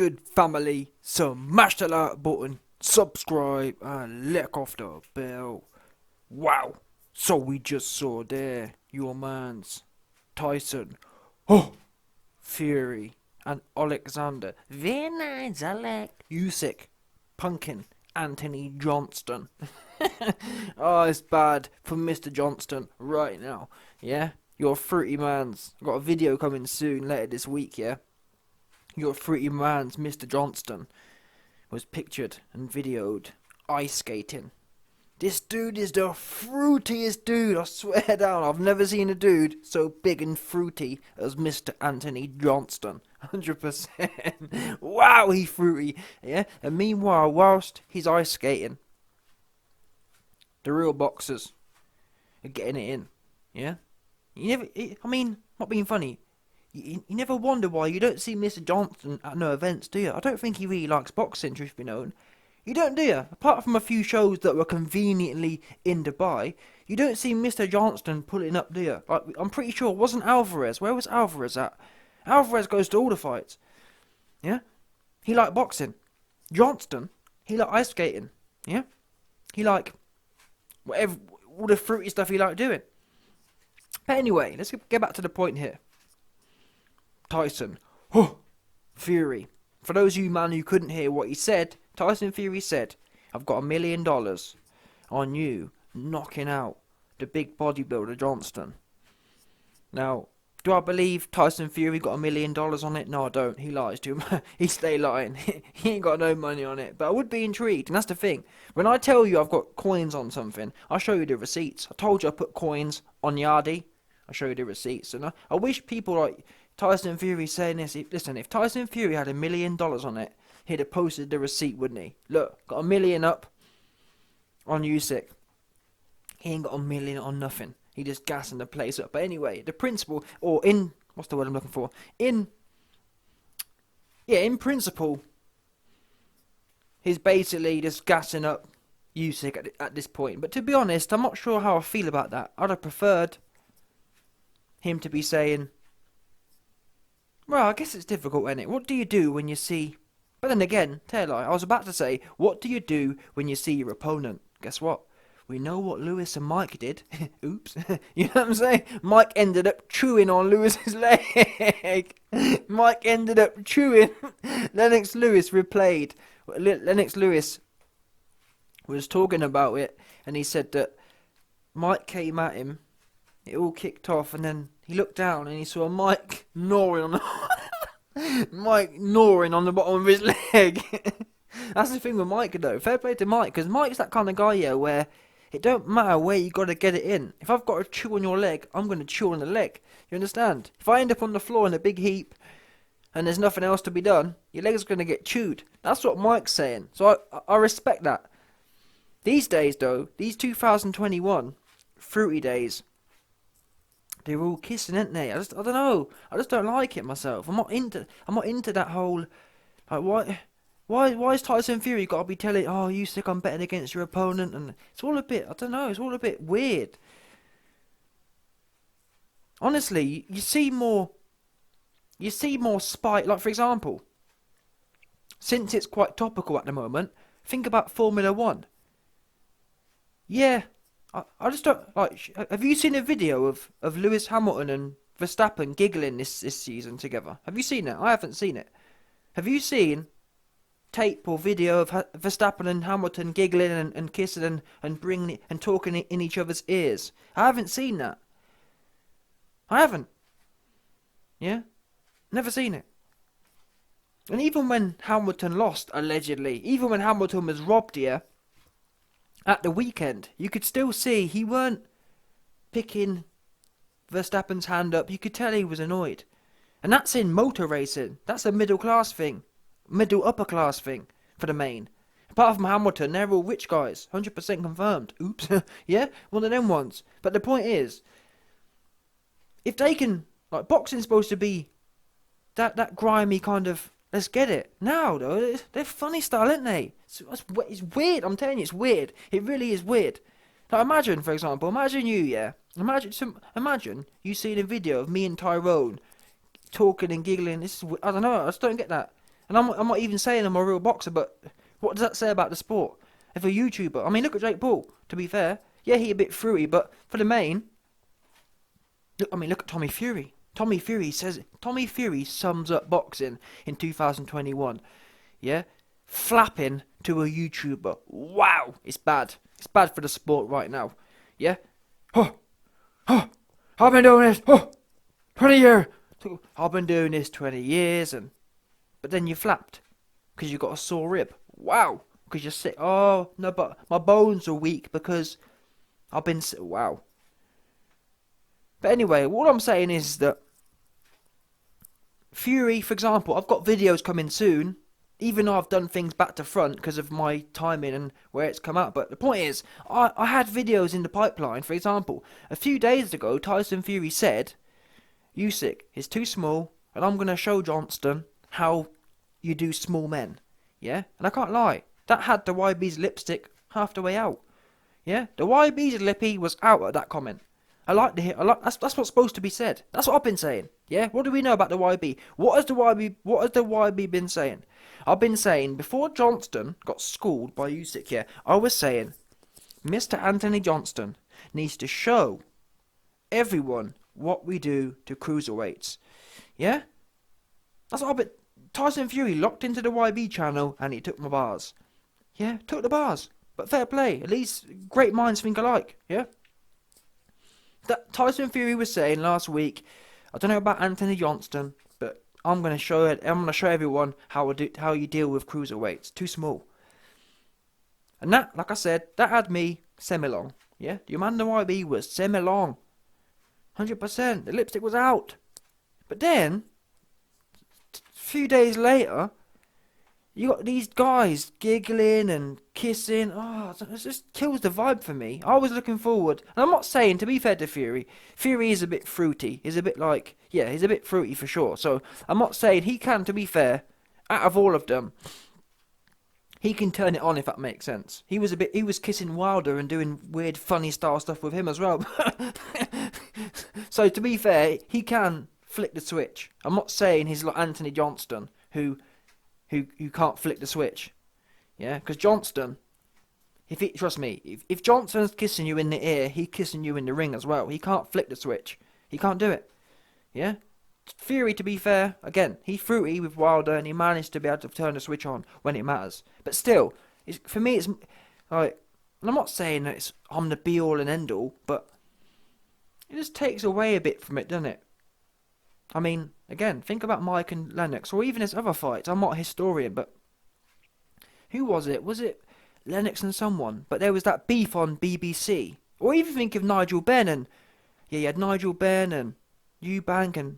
good, family? So mash the like button, subscribe, and lick off the bell. Wow. So we just saw there your man's Tyson, oh, Fury, and Oleksandr. Very nice, Alec. Usyk, Punkin, Anthony Johnston. Oh, it's bad for Mr. Johnston right now. Yeah, your fruity man's got a video coming soon later this week. Yeah, your fruity man's Mr. Johnston was pictured and videoed ice skating. This dude is the fruitiest dude, I swear down. I've never seen a dude so big and fruity as Mr. Anthony Johnston. 100%. Wow, he's fruity. Yeah, and meanwhile, whilst he's ice skating, the real boxers are getting it in. Yeah? Not being funny. You never wonder why you don't see Mr. Johnston at no events, do you? I don't think he really likes boxing, truth be known. You don't, do you? Apart from a few shows that were conveniently in Dubai, you don't see Mr. Johnston pulling up, do you? Like, I'm pretty sure it wasn't Alvarez. Where was Alvarez at? Alvarez goes to all the fights. Yeah? He liked boxing. Johnston, he liked ice skating. Yeah? He liked whatever, all the fruity stuff he liked doing. But anyway, let's get back to the point here. Tyson, oh, Fury. For those of you, man, who couldn't hear what he said, Tyson Fury said, I've got $1 million on you knocking out the big bodybuilder Johnston. Now, do I believe Tyson Fury got $1 million on it? No, I don't. He lies to him. He stay lying. He ain't got no money on it. But I would be intrigued, and that's the thing. When I tell you I've got coins on something, I'll show you the receipts. I told you I put coins on Yardi. I'll show you the receipts. And I wish people like Tyson Fury saying this. Listen, if Tyson Fury had $1 million on it, he'd have posted the receipt, wouldn't he? Look, got $1 million up on Usyk. He ain't got $1 million on nothing. He just gassing the place up. But anyway, the principle, what's the word I'm looking for? In principle, he's basically just gassing up Usyk at this point. But to be honest, I'm not sure how I feel about that. I'd have preferred him to be saying, well, I guess it's difficult, isn't it? What do you do when you see... But then again, I was about to say, what do you do when you see your opponent? Guess what? We know what Lewis and Mike did. Oops. You know what I'm saying? Mike ended up chewing on Lewis's leg. Mike ended up chewing. Lennox Lewis replayed. Lennox Lewis was talking about it, and he said that Mike came at him. It all kicked off, and then he looked down and he saw Mike gnawing on the bottom of his leg. That's the thing with Mike, though. Fair play to Mike, because Mike's that kind of guy, yeah, where it don't matter where you got to get it in. If I've got to chew on your leg, I'm going to chew on the leg. You understand? If I end up on the floor in a big heap and there's nothing else to be done, your leg's going to get chewed. That's what Mike's saying. So I respect that. These days, though, these 2021 fruity days, they're all kissing, aren't they? I don't know. I just don't like it myself. I'm not into that whole, like, Why is Tyson Fury got to be telling, oh, Usyk, I'm betting against your opponent? And it's all a bit, I don't know, it's all a bit weird. Honestly, you see more spite. Like, for example, since it's quite topical at the moment, think about Formula 1. Yeah, I just don't, like, have you seen a video of Lewis Hamilton and Verstappen giggling this season together? Have you seen it? I haven't seen it. Have you seen tape or video of Verstappen and Hamilton giggling and kissing and bringing it and talking in each other's ears? I haven't seen that. I haven't. Yeah? Never seen it. And even when Hamilton lost, allegedly, even when Hamilton was robbed here at the weekend, you could still see he weren't picking Verstappen's hand up. You could tell he was annoyed. And that's in motor racing. That's a middle class thing. Middle upper class thing for the main. Apart from Hamilton, they're all rich guys. 100% confirmed. Oops. Yeah? One of them ones. But the point is, if they can, like, boxing's supposed to be that grimy kind of, let's get it. Now, though, they're funny style, aren't they? It's weird. I'm telling you, it's weird. It really is weird. Like, imagine, for example, imagine you, yeah? Imagine you seeing a video of me and Tyrone talking and giggling. I don't know, I just don't get that. And I'm not even saying I'm a real boxer, but what does that say about the sport? If a YouTuber, I mean, look at Jake Paul. To be fair, yeah, he a bit fruity, but for the main, look at Tommy Fury. Tommy Fury sums up boxing in 2021. Yeah, flapping to a YouTuber. Wow, it's bad. It's bad for the sport right now. Yeah. Oh, oh, I've been doing this. 20 years. I've been doing this 20 years, but then you flapped because you got a sore rib. Wow, because you're sick. Oh no, but my bones are weak because I've been sick. Wow. But anyway, what I'm saying is that Fury, for example, I've got videos coming soon, even though I've done things back to front because of my timing and where it's come out. But the point is, I had videos in the pipeline. For example, a few days ago, Tyson Fury said, Usyk is too small, and I'm going to show Johnston how you do small men. Yeah? And I can't lie, that had the YB's lipstick half the way out. Yeah? The YB's lippy was out at that comment. I like to hear. That's what's supposed to be said. That's what I've been saying. Yeah. What do we know about the YB? What has the YB been saying? I've been saying before Johnston got schooled by Usyk. Yeah. I was saying, Mr. Anthony Johnston needs to show everyone what we do to cruiserweights. Yeah. That's what I've been. Tyson Fury locked into the YB channel and he took my bars. Yeah. Took the bars. But fair play. At least great minds think alike. Yeah. That Tyson Fury was saying last week, I don't know about Anthony Johnston, but I'm gonna show everyone how you deal with cruiserweights. Too small. And that, like I said, that had me semi-long. Yeah, the Amanda YB was semi-long. 100%. The lipstick was out. But then, a few days later, you got these guys giggling and kissing. Oh, it just kills the vibe for me. I was looking forward. And I'm not saying, to be fair to Fury, Fury is a bit fruity. He's a bit like, yeah, he's a bit fruity for sure. So I'm not saying he can, to be fair, out of all of them, he can turn it on if that makes sense. He was kissing Wilder and doing weird, funny style stuff with him as well. So to be fair, he can flick the switch. I'm not saying he's like Anthony Johnston, who can't flick the switch. Yeah, because Johnston, trust me, if Johnston's kissing you in the ear, he's kissing you in the ring as well. He can't flick the switch. He can't do it. Yeah? Fury, to be fair, again, he's fruity with Wilder and he managed to be able to turn the switch on when it matters. But still, for me, it's like, and I'm not saying that I'm the be all and end all, but it just takes away a bit from it, doesn't it? I mean, again, think about Mike and Lennox, or even his other fights. I'm not a historian, but who was it? Was it Lennox and someone? But there was that beef on BBC. Or even think of Nigel Benn and, yeah, you had Nigel Benn and Eubank and...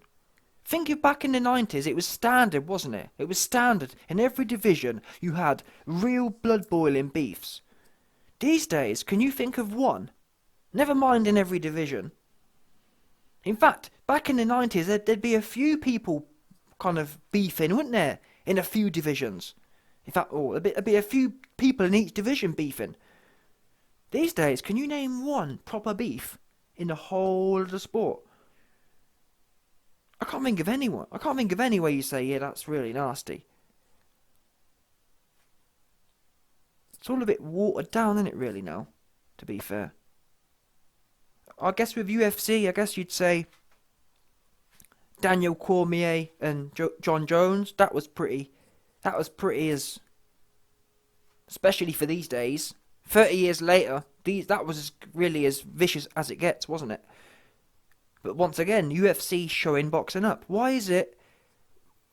Think of back in the 90s, it was standard, wasn't it? It was standard. In every division, you had real blood-boiling beefs. These days, can you think of one? Never mind in every division. In fact, back in the 90s, there'd be a few people kind of beefing, wouldn't there? In a few divisions. In fact, there'd be a few people in each division beefing. These days, can you name one proper beef in the whole of the sport? I can't think of anyone. I can't think of any way you say, yeah, that's really nasty. It's all a bit watered down, isn't it, really, now? To be fair. I guess with UFC, I guess you'd say Daniel Cormier and John Jones. That was pretty as, especially for these days. 30 years later, that was really as vicious as it gets, wasn't it? But once again, UFC showing boxing up. Why is it?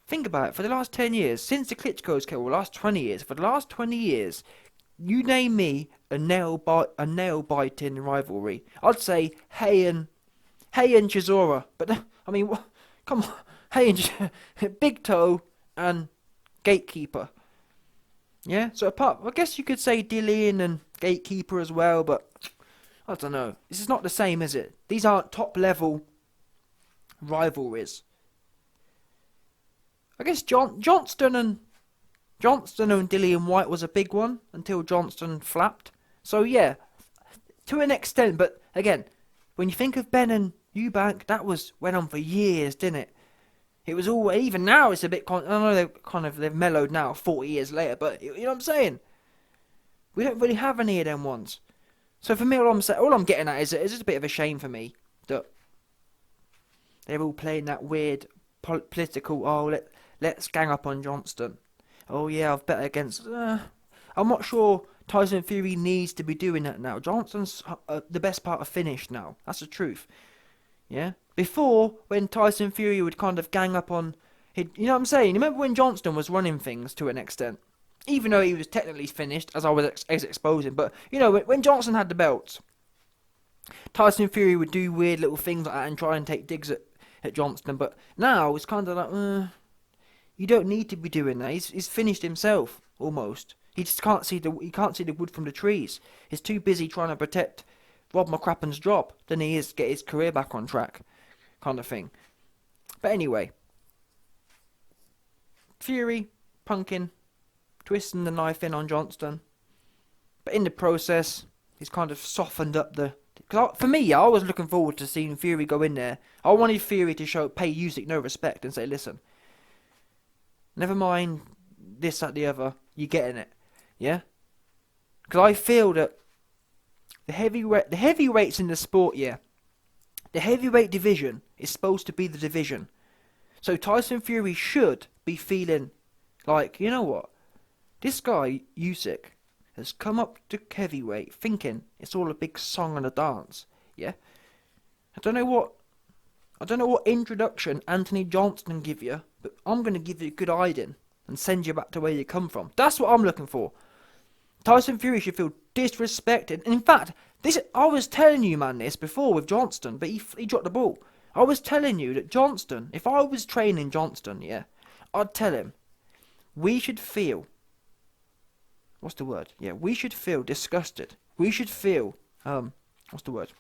Think about it. For the last 10 years, since the Klitschko's came, last 20 years, for the last 20 years, you name me a nail-biting rivalry. I'd say Hay and Chisora. But, I mean, come on. Hay and Big Toe and Gatekeeper. Yeah? So I guess you could say Dillian and Gatekeeper as well, but I don't know. This is not the same, is it? These aren't top-level rivalries. I guess Johnston and Dillian White was a big one until Johnston flapped. So yeah, to an extent. But again, when you think of Ben and Eubank, that went on for years, didn't it? It was all, even now it's a bit, I know they've mellowed now 40 years later, but you know what I'm saying? We don't really have any of them ones. So for me, all I'm getting at is it's just a bit of a shame for me that they're all playing that weird political, let's gang up on Johnston. Oh yeah, I've bet against, I'm not sure Tyson Fury needs to be doing that now. Johnston's the best part of finished now. That's the truth. Yeah? Before, when Tyson Fury would kind of gang up on, you know what I'm saying? Remember when Johnston was running things to an extent? Even though he was technically finished, as I was exposing. But, you know, when Johnston had the belts, Tyson Fury would do weird little things like that and try and take digs at Johnston. But now, it's kind of like, you don't need to be doing that. He's finished himself, almost. He just can't see the wood from the trees. He's too busy trying to protect Rob McCrappen's job than he is get his career back on track, kind of thing. But anyway, Fury, punking, twisting the knife in on Johnston. But in the process, he's kind of softened up the... For me, I was looking forward to seeing Fury go in there. I wanted Fury to pay Usyk no respect and say, listen, never mind this, that, the other, you're getting it. Yeah? Because I feel that the heavyweights in the sport, yeah, the heavyweight division is supposed to be the division. So Tyson Fury should be feeling like, you know what? This guy, Usyk, has come up to heavyweight thinking it's all a big song and a dance. Yeah? I don't know what introduction Anthony Johnston give you, but I'm going to give you a good hiding and send you back to where you come from. That's what I'm looking for. Tyson Fury should feel disrespected. And in fact, I was telling you, man, this before with Johnston, but he dropped the ball. I was telling you that Johnston, if I was training Johnston, yeah, I'd tell him, we should feel, what's the word? Yeah, we should feel disgusted. We should feel, what's the word?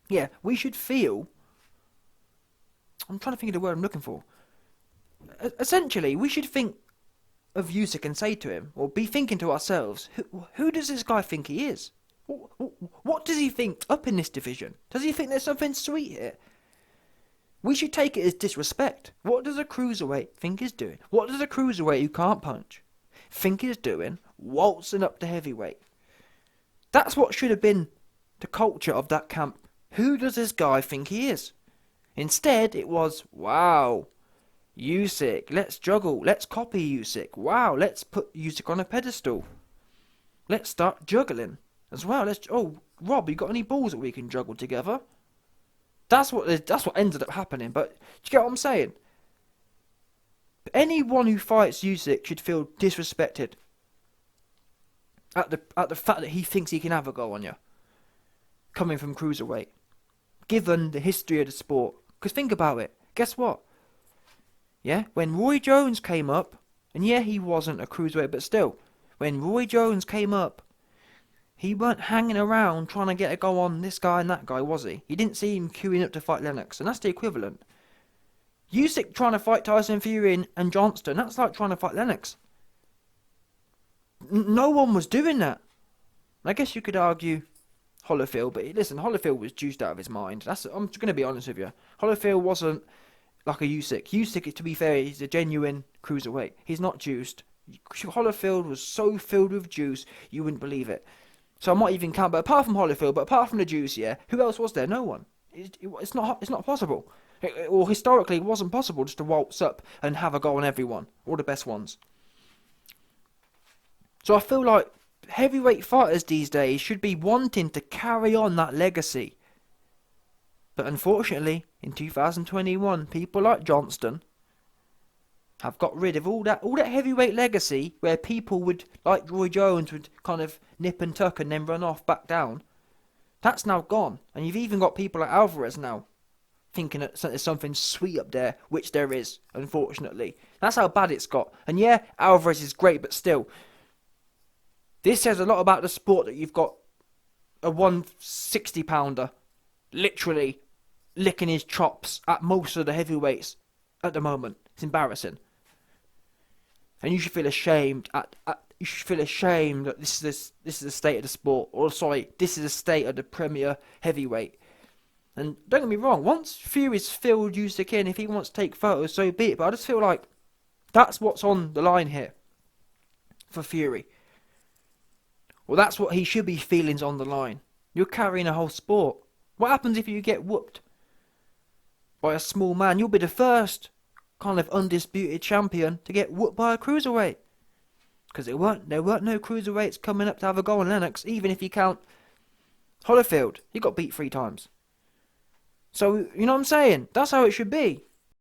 Yeah, we should feel, I'm trying to think of the word I'm looking for. Essentially, we should think of Usyk and say to him, or be thinking to ourselves, who does this guy think he is? What does he think up in this division? Does he think there's something sweet here? We should take it as disrespect. What does a cruiserweight think he's doing? What does a cruiserweight who can't punch think he's doing waltzing up to heavyweight? That's what should have been the culture of that camp. Who does this guy think he is? Instead, it was, wow, Usyk, let's juggle, let's copy Usyk. Wow, let's put Usyk on a pedestal. Let's start juggling as well. Rob, you got any balls that we can juggle together? That's what ended up happening. But do you get what I'm saying? Anyone who fights Usyk should feel disrespected at the fact that he thinks he can have a go on you, coming from cruiserweight, given the history of the sport. Because think about it. Guess what? Yeah, when Roy Jones came up, and yeah, he wasn't a cruiserweight, but still, when Roy Jones came up, he weren't hanging around trying to get a go on this guy and that guy, was he? You didn't see him queuing up to fight Lennox, and that's the equivalent. Usyk trying to fight Tyson Fury and Johnston, that's like trying to fight Lennox. No one was doing that. I guess you could argue Holyfield, but listen, Holyfield was juiced out of his mind. I'm going to be honest with you. Holyfield wasn't like a Usyk. Usyk, to be fair, he's a genuine cruiserweight. He's not juiced. Holyfield was so filled with juice, you wouldn't believe it. So I might even count, but apart from Holyfield, but apart from the juice, yeah, who else was there? No one. It's not possible. Or historically, it wasn't possible just to waltz up and have a go on everyone, all the best ones. So I feel like heavyweight fighters these days should be wanting to carry on that legacy. But unfortunately, in 2021, people like Johnston have got rid of all that heavyweight legacy where people would, like Roy Jones, would kind of nip and tuck and then run off back down. That's now gone. And you've even got people like Alvarez now thinking that there's something sweet up there, which there is, unfortunately. That's how bad it's got. And yeah, Alvarez is great, but still, this says a lot about the sport that you've got a 160-pounder literally licking his chops at most of the heavyweights at the moment. It's embarrassing. And you should feel ashamed you should feel ashamed that this is the state of the sport. Or sorry, this is the state of the Premier Heavyweight. And don't get me wrong, once Fury's filled Usyk in, if he wants to take photos, so be it. But I just feel like that's what's on the line here for Fury. Well, that's what he should be feeling's on the line. You're carrying a whole sport. What happens if you get whooped by a small man? You'll be the first kind of undisputed champion to get whooped by a cruiserweight. Because there weren't no cruiserweights coming up to have a go on Lennox, even if you count Holyfield. He got beat 3 times. So, you know what I'm saying? That's how it should be.